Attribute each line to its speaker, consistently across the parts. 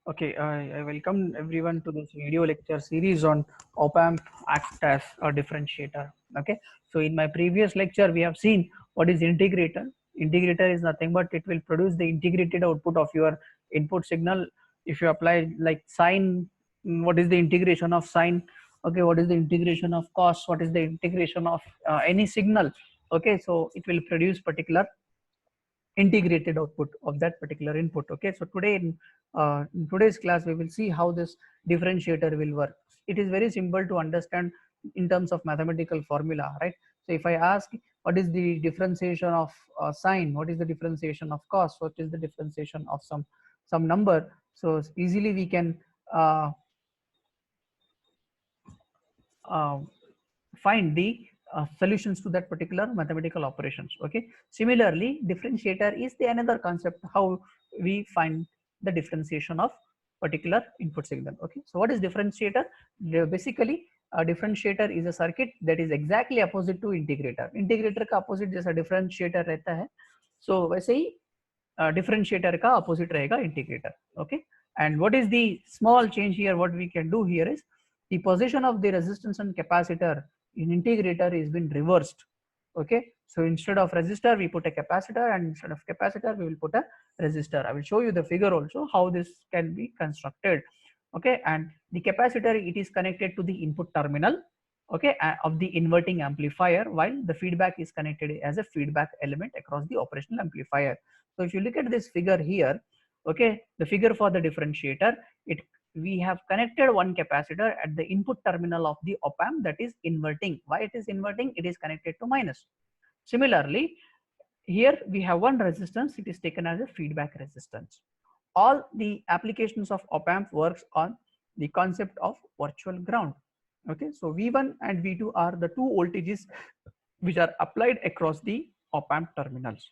Speaker 1: Okay, I welcome everyone to this video lecture series on OpAmp act as a differentiator. Okay, so in my previous lecture, we have seen what is integrator. Integrator is nothing but it will produce the integrated output of your input signal. If you apply like sine, what is the integration of sine? Okay, what is the integration of cos? What is the integration of any signal? Okay, so it will produce particular integrated output of that particular input. Okay, so today in today's class we will see how this differentiator will work. It is very simple to understand in terms of mathematical formula, right? So if I ask what is the differentiation of sine, what is the differentiation of cos, what is the differentiation of some number, so easily we can uh, uh, find the solutions to that particular mathematical operations. Okay, similarly differentiator is the another concept how we find the differentiation of particular input signal. Okay, so what is differentiator? Basically a differentiator is a circuit that is exactly opposite to integrator. Integrator का opposite जैसा differentiator रहता है, so वैसे ही differentiator का opposite रहेगा integrator. Okay, and what is the small change here? What we can do here is the position of the resistance and capacitor in integrator is been reversed. Okay, so instead of resistor we put a capacitor, and instead of capacitor we will put a resistor. I will show you the figure also how this can be constructed. Okay, and the capacitor, it is connected to the input terminal, okay, of the inverting amplifier, while the feedback is connected as a feedback element across the operational amplifier. So if you look at this figure here, okay, the figure for the differentiator, it we have connected one capacitor at the input terminal of the op-amp that is inverting. Why it is inverting? It is connected to minus. Similarly, here we have one resistance, it is taken as a feedback resistance. All the applications of op-amp works on the concept of virtual ground. Okay, so V1 and V2 are the two voltages which are applied across the op-amp terminals.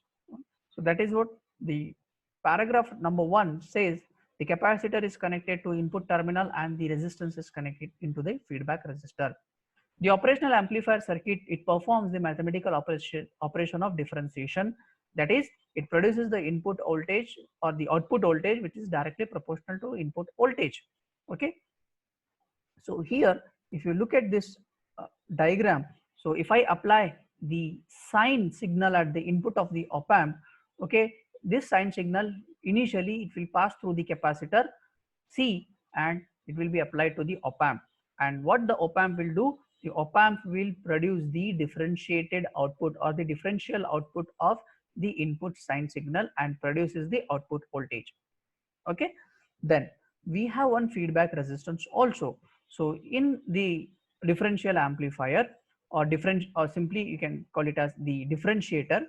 Speaker 1: So that is what the paragraph number 1 says. The capacitor is connected to input terminal and the resistance is connected into the feedback resistor. The operational amplifier circuit, it performs the mathematical operation of differentiation. That is, it produces the input voltage or the output voltage which is directly proportional to input voltage. Okay, so here if you look at this diagram, so if I apply the sine signal at the input of the op-amp, okay, this sine signal initially it will pass through the capacitor C and it will be applied to the op-amp. And what the op-amp will do, the op-amp will produce the differentiated output or the differential output of the input sine signal and produces the output voltage. Okay, then we have one feedback resistance also. So in the differential amplifier or different, or simply you can call it as the differentiator.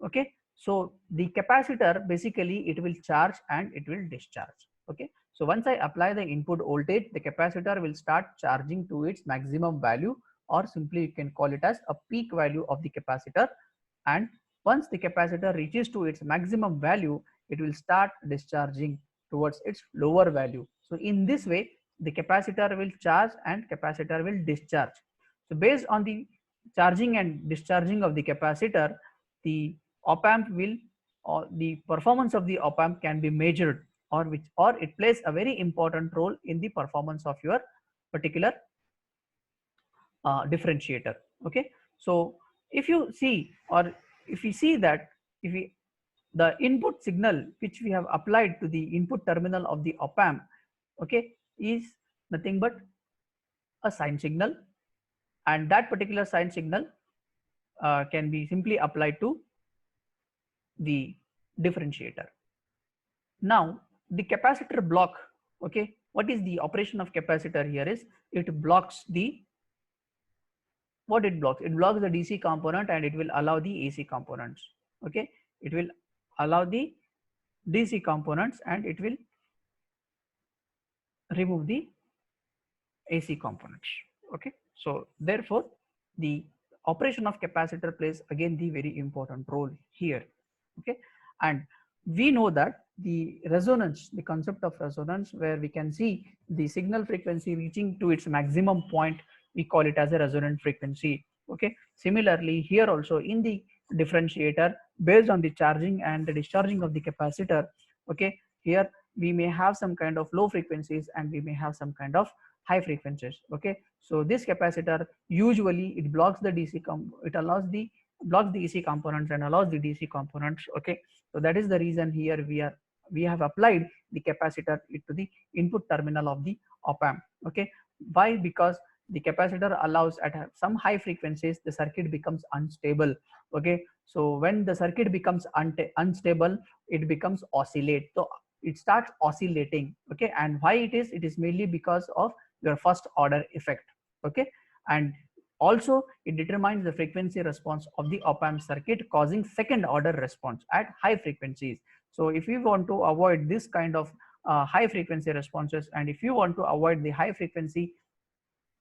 Speaker 1: Okay, so the capacitor basically it will charge and it will discharge. Okay, so once I apply the input voltage, the capacitor will start charging to its maximum value, or simply you can call it as a peak value of the capacitor. And once the capacitor reaches to its maximum value, it will start discharging towards its lower value. So in this way the capacitor will charge and capacitor will discharge. So based on the charging and discharging of the capacitor, the op-amp will, or the performance of the op-amp can be measured, or it plays a very important role in the performance of your particular differentiator. Okay, so if you see, or if we see that if we the input signal which we have applied to the input terminal of the op-amp, okay, is nothing but a sine signal, and that particular sine signal can be simply applied to the differentiator. Now the capacitor block, okay, what is the operation of capacitor here is it blocks the, what it blocks? It blocks the DC component and it will allow the AC components. Okay, it will allow the DC components and it will remove the AC components. Okay, so therefore the operation of capacitor plays again the very important role here. Okay, and we know that the resonance, the concept of resonance, where we can see the signal frequency reaching to its maximum point, we call it as a resonant frequency. Okay, similarly here also in the differentiator, based on the charging and the discharging of the capacitor, okay, here we may have some kind of low frequencies and we may have some kind of high frequencies. Okay, so this capacitor usually it blocks the DC it allows the blocks the AC components and allows the DC components. Okay, so that is the reason here we have applied the capacitor to the input terminal of the op-amp. Okay, why? Because the capacitor allows at some high frequencies the circuit becomes unstable. Okay, so when the circuit becomes unstable, it becomes oscillate, so it starts oscillating. Okay, and why it is mainly because of your first order effect. Okay, and also it determines the frequency response of the op-amp circuit, causing second order response at high frequencies. So if you want to avoid this kind of high frequency responses, and if you want to avoid the high frequency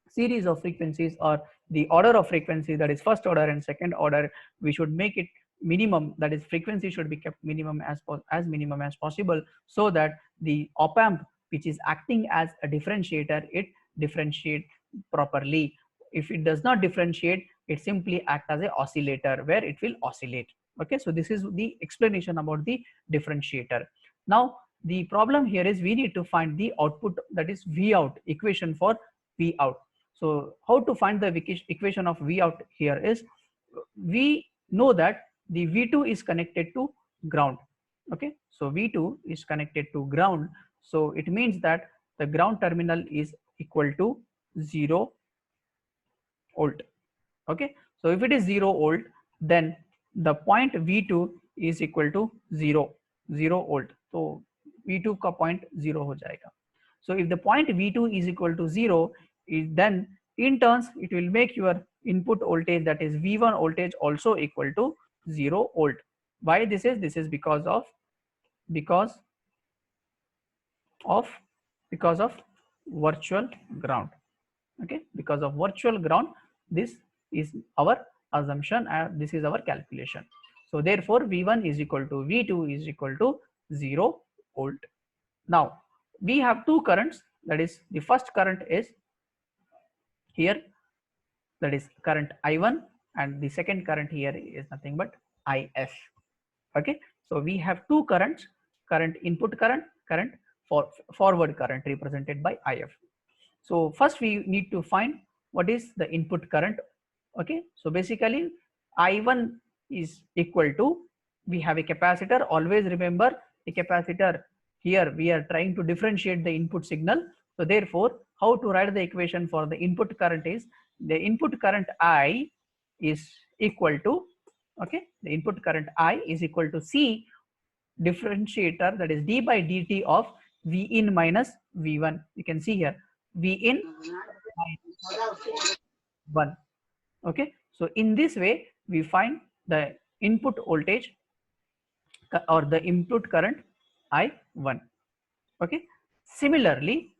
Speaker 1: series of frequencies or the order of frequency, that is first order and second order, we should make it minimum, that is frequency should be kept minimum as minimum as possible, so that the op-amp which is acting as a differentiator, it differentiate properly. If it does not differentiate, it simply act as a oscillator where it will oscillate. Okay, so this is the explanation about the differentiator. Now the problem here is we need to find the output, that is V out, equation for V out. So how to find the equation of V out here is, we know that the V2 is connected to ground. Okay, so V2 is connected to ground, so it means that the ground terminal is equal to 0 volt. Okay, so if it is 0 volt, then the point V2 is equal to 0 volt, so V2 का point 0 हो जाएगा. So if the point V2 is equal to 0, then in turns it will make your input voltage, that is V1 voltage, also equal to 0 volt. Why this is? This is because of virtual ground. Okay, because of virtual ground, this is our assumption and this is our calculation. So therefore V1 is equal to V2 is equal to 0 volt. Now we have two currents, that is the first current is here, that is current I1, and the second current here is nothing but IF. Okay, so we have two currents, current input current, current forward current represented by IF. So first we need to find what is the input current. Okay, so basically I1 is equal to, we have a capacitor, always remember a capacitor, here we are trying to differentiate the input signal. So therefore how to write the equation for the input current is, the input current I is equal to, okay, the input current I is equal to C differentiator, that is d by dt of V in minus V1. You can see here V in minus 1. Okay, so in this way we find the input voltage or the input current I1. Okay, similarly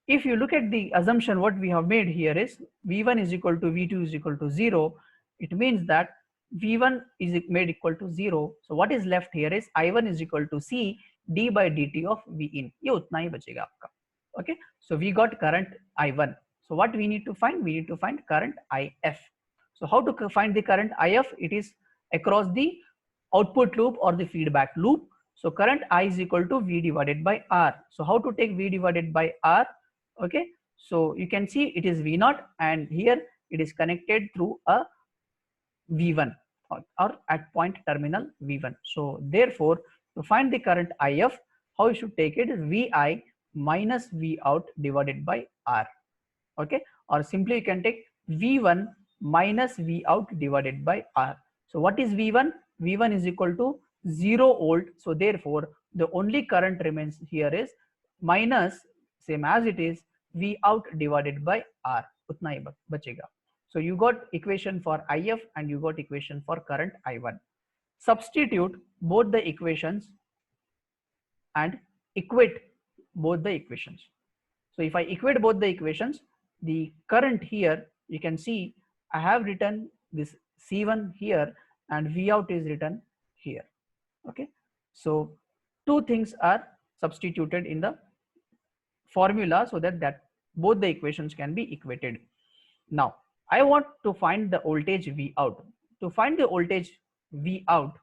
Speaker 1: if you look at the assumption what we have made here is V1 is equal to V2 is equal to 0, it means that V1 is made equal to 0. So what is left here is I1 is equal to C d by dt of V in. ये उतना ही बचेगा आपका. Okay, so we got current I1. So what we need to find? We need to find current IF. So how to find the current IF? It is across the output loop or the feedback loop. So current I is equal to V divided by R. So how to take V divided by R? Okay, so you can see it is V0 and here it is connected through a V1 or at point terminal V1. So therefore to find the current IF, how you should take it is VI minus V out divided by R. Okay, or simply you can take V1 minus V out divided by R. So what is V1? V1 is equal to 0 volt. So therefore the only current remains here is minus, same as it is, V out divided by R. उतना ही बचेगा. So you got equation for IF and you got equation for current I1. Substitute both the equations and equate both the equations. So if I equate both the equations, the current here, you can see I have written this C1 here and V out is written here. Okay, so two things are substituted in the formula so that both the equations can be equated. Now I want to find the voltage V out. To find the voltage V out,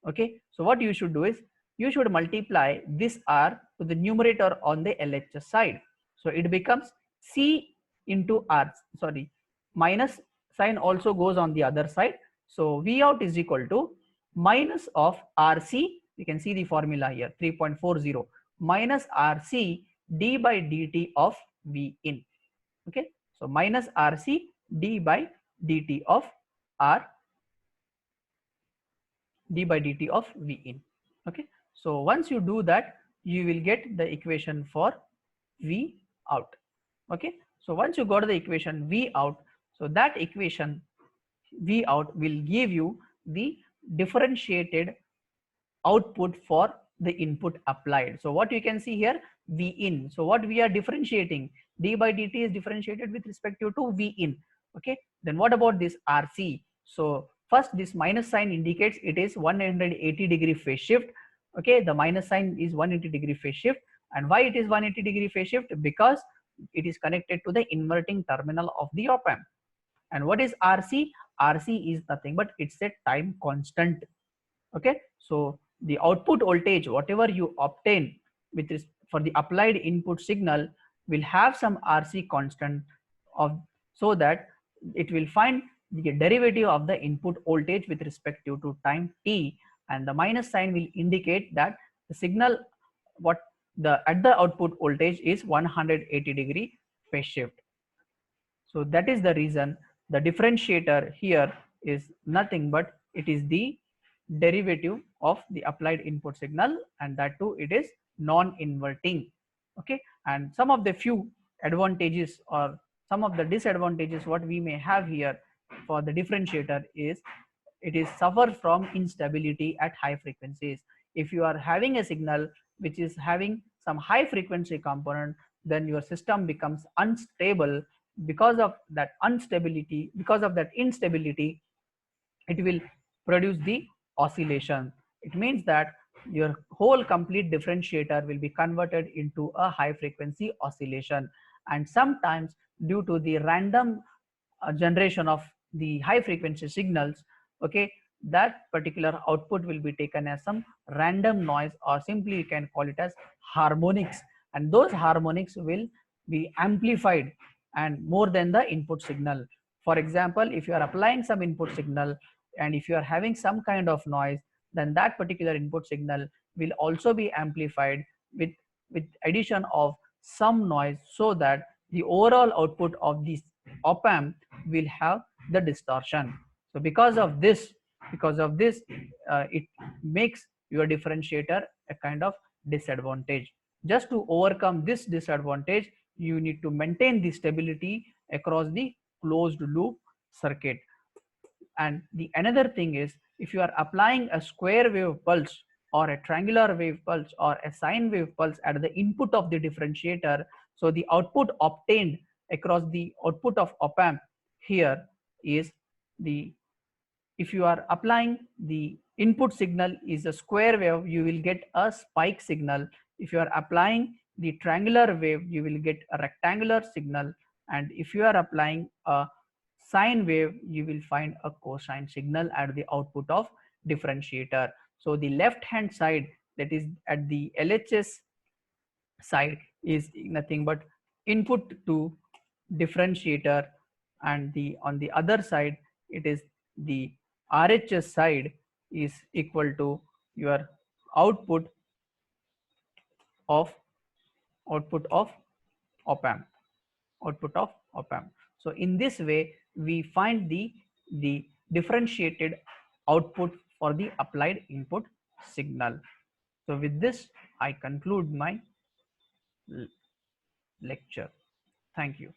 Speaker 1: okay, so what you should do is you should multiply this R to the numerator on the LHS side. So it becomes C into R, sorry, minus sign also goes on the other side. So V out is equal to minus of RC, you can see the formula here, 3.40 minus RC d by dt of V in. Okay, so minus RC d by dt of R d by dt of V in. Okay, so once you do that, you will get the equation for V out. Okay, so once you got the equation V out, so that equation V out will give you the differentiated output for the input applied. So what you can see here, V in. So what we are differentiating, d by dt is differentiated with respect to V in. Okay, then what about this RC? So first, this minus sign indicates it is 180-degree phase shift. Okay, the minus sign is 180-degree phase shift. And why it is 180-degree phase shift? Because it is connected to the inverting terminal of the op-amp. And what is RC? RC is nothing but it's a time constant. Okay, so the output voltage whatever you obtain with this for the applied input signal will have some RC constant of, so that it will find the derivative of the input voltage with respect to time t, and the minus sign will indicate that the signal what the at the output voltage is 180-degree phase shift. So that is the reason the differentiator here is nothing but it is the derivative of the applied input signal, and that too it is non-inverting. Okay, and some of the few advantages or some of the disadvantages what we may have here for the differentiator is it is suffer from instability at high frequencies. If you are having a signal which is having some high frequency component, then your system becomes unstable. Because of that instability, it will produce the oscillation. It means that your whole complete differentiator will be converted into a high frequency oscillation, and sometimes due to the random generation of the high frequency signals, okay, that particular output will be taken as some random noise, or simply you can call it as harmonics, and those harmonics will be amplified and more than the input signal. For example, if you are applying some input signal and if you are having some kind of noise, then that particular input signal will also be amplified with addition of some noise, so that the overall output of this op-amp will have the distortion. So because of this, it makes your differentiator a kind of disadvantage. Just to overcome this disadvantage, you need to maintain the stability across the closed loop circuit. And the another thing is, if you are applying a square wave pulse or a triangular wave pulse or a sine wave pulse at the input of the differentiator, so the output obtained across the output of op-amp here is the, if you are applying the input signal is a square wave, you will get a spike signal. If you are applying the triangular wave, you will get a rectangular signal. And if you are applying a sine wave, you will find a cosine signal at the output of differentiator. So the left hand side, that is at the LHS side, is nothing but input to differentiator, and the on the other side it is the RHS side is equal to your output of output of op-amp output of op-amp. So in this way we find the differentiated output for the applied input signal. So with this I conclude my lecture. Thank you.